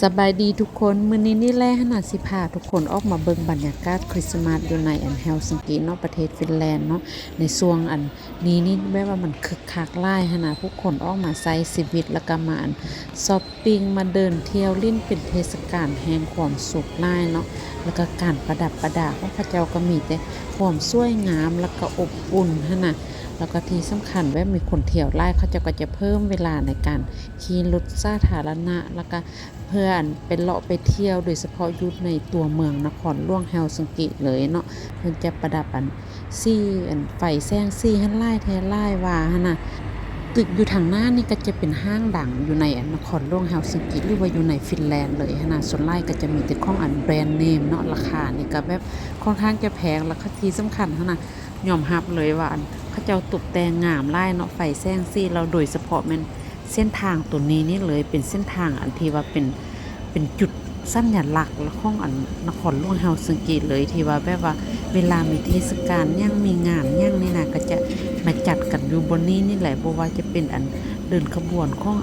สบายดีทุกคนมื้อนี้นี่แหละหนาสิพาทุกคนออกมาเบิ่งบรรยากาศคริสต์มาสอยู่ในเฮลซิงกิเนาะประเทศฟินแลนด์เนาะในช่วงนี้นี่แม้ว่ามันคึกคักหลายขนาดผู้คนออกมาใช้ชีวิตแล้วก็มาช้อปปิ้งมาเดินเที่ยวลิ้นเป็นเทศกาลแห่งความสุขหลายเนาะแล้วก็การประดับประดาของพระเจ้าก็มีแต่ความสวยงามแล้วก็อบอุ่นหั่นน่ะแล้วก็ที่สำคัญแม้มีคนเที่ยวหลายเขาเจ้าก็จะเพิ่มเวลาในการขี่รถสาธารณะแล้วก็เพื่อนเป็นเลาะไปเที่ยวโดยเฉพาะอยู่ในตัวเมืองนครหลวงเฮลซิงกิเลยเนาะเพิ่นจะประดับซี่ไฟแสงซี่ให้หลายแท้หลายว่าหั่นน่ะตึกอยู่ทางหน้านี่ก็จะเป็นห้างดังอยู่ในนครหลวงเฮลซิงกิหรือว่าอยู่ในฟินแลนด์เลยหั่นน่ะส่วนหลายก็จะมีแต่ของแบรนด์เนมเนาะราคานี่ก็แบบค่อนข้างจะแพงแล้วก็ที่สำคัญหั่นน่ะยอมรับเลยว่าเขาเจ้าตกแต่งงามหลายเนาะไฟแสงซี่แล้วโดยเฉพาะแม่นเส้นทางตัวนี้นี่เลยเป็นเส้นทางที่ว่าเป็นจุดสัญลักษณ์ของนครหลวงเฮลซิงกิเลยที่ว่าแบบว่าเวลามีเทศกาลยังมีงานยังนี่นะก็จะมาจัดกันอยู่บนนี้นี่แหละบ่ว่าจะเป็นเดินขบวนของ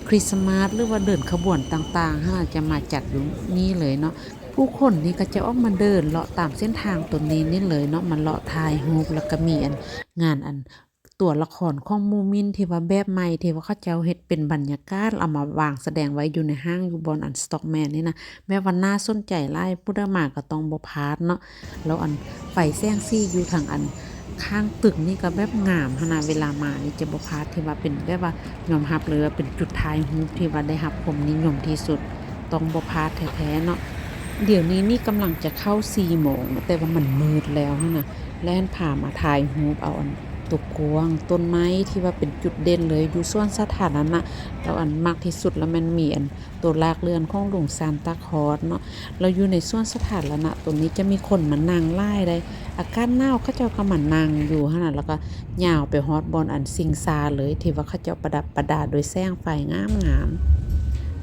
คริสต์มาสหรือว่าเดินขบวนต่างๆฮะจะมาจัดอยู่นี่เลยเนาะผู้คนนี่ก็จะออกมาเดินเลาะตามเส้นทางตัวนี้นี่เลยเนาะมันเลาะถ่ายรูปแล้วก็มีงานตัวละครของมูมินที่ว่าแบบใหม่ที่ว่าเขาเจ้าเฮ็ดเป็นบรรยากาศเอามาวางแสดงไว้อยู่ในห้างอยู่บนสต็อกแมนนี่นะแม้ว่าน่าสนใจหลายผู้ใดมาก็ต้องบ่พลาดเนาะแล้วไฟแสงสีอยู่ทางข้างตึกนี่ก็แบบงามขนาดเวลามานี่จะบ่พลาดที่ว่าเป็นแบบว่ายอมรับเลยว่าเป็นจุดถ่ายรูปที่ว่าได้รับความนิยมที่สุดต้องบ่พลาดแท้ๆเนาะเดี๋ยวนี้นี่กำลังจะเข้า4 โมงแต่ว่ามันมืดแล้วนะแล่นผ่ามาถ่ายรูปเอาตัวกวางต้นไม้ที่ว่าเป็นจุดเด่นเลยอยู่ส่วนสถานะแล้วมากที่สุดแล้วมันมีตัวลากเรือนของหลวงซานตาคลอสเนาะเราอยู่ในส่วนสถานะตรงนี้จะมีคนมานั่งไล่ได้อากาศหนาวเขาเจ้าก็มานั่งอยู่หั่นน่ะแล้วก็ยาวไปฮอดบอนซิงซาเลยที่ว่าเขาเจ้าประดับประดาด้วยแสงไฟงามๆ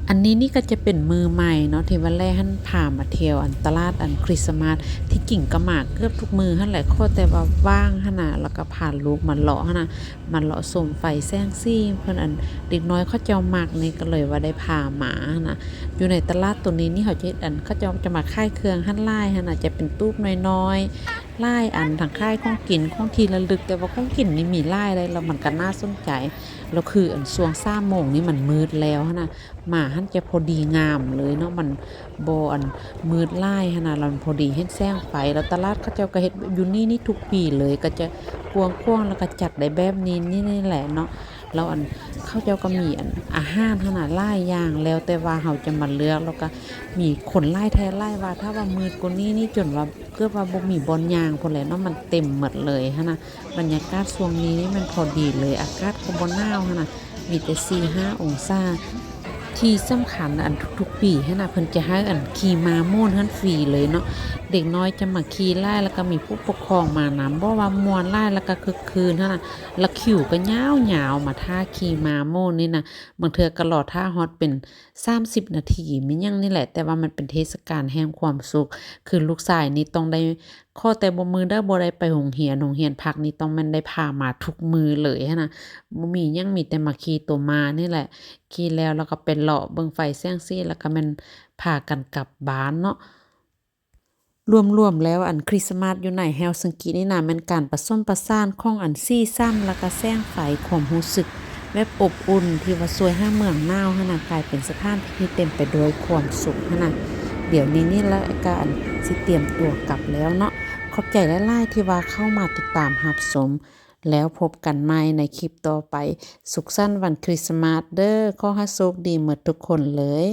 อันนี้นี่ก็จะเป็นมือใหม่เนาะที่ว่าแลหั่นพามาเที่ยวตลาดคริสต์มาสที่จริงก็มาเกือบทุกมื้อหั่นแหละขอแต่ว่าว่างหั่นน่ะแล้วก็พาลูกมาเลาะหั่นน่ะมาเลาะชมไฟแสงสีเพิ่นเด็กน้อยเขาเจ้ามักนี่ก็เลยว่าได้พามาหั่นน่ะอยู่ในตลาดตัวนี้นี่เขาจะเฮ็ดเขาเจ้าจะมาขายเครื่องหั่นหลายหั่นน่ะจะเป็นตู้น้อยๆหลายทางขายของกินของที่ระลึกแต่ว่าของกินนี่มีหลายเลยแล้วมันก็น่าสนใจแล้วคือช่วง3 โมงนี่มันมืดแล้วหั่นน่ะ หมาหั่นจะพอดีงามเลยเนาะมันบ่มืดหลายหั้นน่ะแล้วมันพอดีเฮ็ดแสงไฟแล้วตลาดเขาเจ้าก็เฮ็ดอยู่นี่ทุกปีเลยก็จะกว้างๆแล้วก็จัดได้แบบนี้นี่แหละเนาะแล้วเขาเจ้าก็มีอาหารหั่นน่ะหลายอย่างแล้วแต่ว่าเราจะมาเลือกแล้วก็มีคนหลายแท้หลายว่าถ้าว่ามืดกว่านี้นี่จนว่าเกือบว่าบ่มีบ่อนย่างพู้นแหละเนาะมันเต็มหมดเลยหั้นน่ะบรรยากาศช่วงนี้นี่มันพอดีเลยอากาศก็บ่หนาวหั้นน่ะมีแต่4-5 องศา ที่สำคัญทุกๆปีหั้นน่ะเพิ่นจะให้ขี่ม้าม่วนหั้นฟรีเลยเนาะเด็กน้อยจะมาขี่ไล่แล้วก็มีผู้ปกครองมานำบ่ว่าม่วนหลายแล้วก็คึกคืนหั้นน่ะแล้วคิวก็ยาวๆมาท่าขี่ม้าม่วนนี่น่ะบางเทื่อก็รอท่าฮอดเป็น30 นาทีแม่นหยังนี่แหละแต่ว่ามันเป็นเทศกาลแห่งความสุขคือลูกชายนี่ต้องได้ขอแต่บ่มื้อเด้อบ่ได้ไปโรงเรียนพักนี่ต้องแม่นได้พามาทุกมื้อเลยหั้นน่ะบ่มีหยังมีแต่มาขี่ตัวม้านี่แหละ ขี่แล้วก็ไปเลาะเบิ่งไฟแสงสีแล้วก็แม่นพากันกลับบ้านเนาะรวมๆแล้วคริสต์มาสอยู่ในเฮลซิงกินี่น่ะแม่นการผสมประสานของสีสันแล้วก็แสงไฟความรู้สึกแบบอบอุ่นที่ว่าสวยห้าเมืองหนาวหั่นน่ะกลายเป็นสถานที่เต็มไปด้วยความสุขหั่นน่ะเดี๋ยวนี้นี่แล้วก็สิเตรียมตัวกลับแล้วเนาะขอบใจหลายๆที่ว่าเข้ามาติดตามรับชมแล้วพบกันใหม่ในคลิปต่อไปสุขสันต์วันคริสต์มาสเด้อขอให้โชคดีหมดทุกคนเลย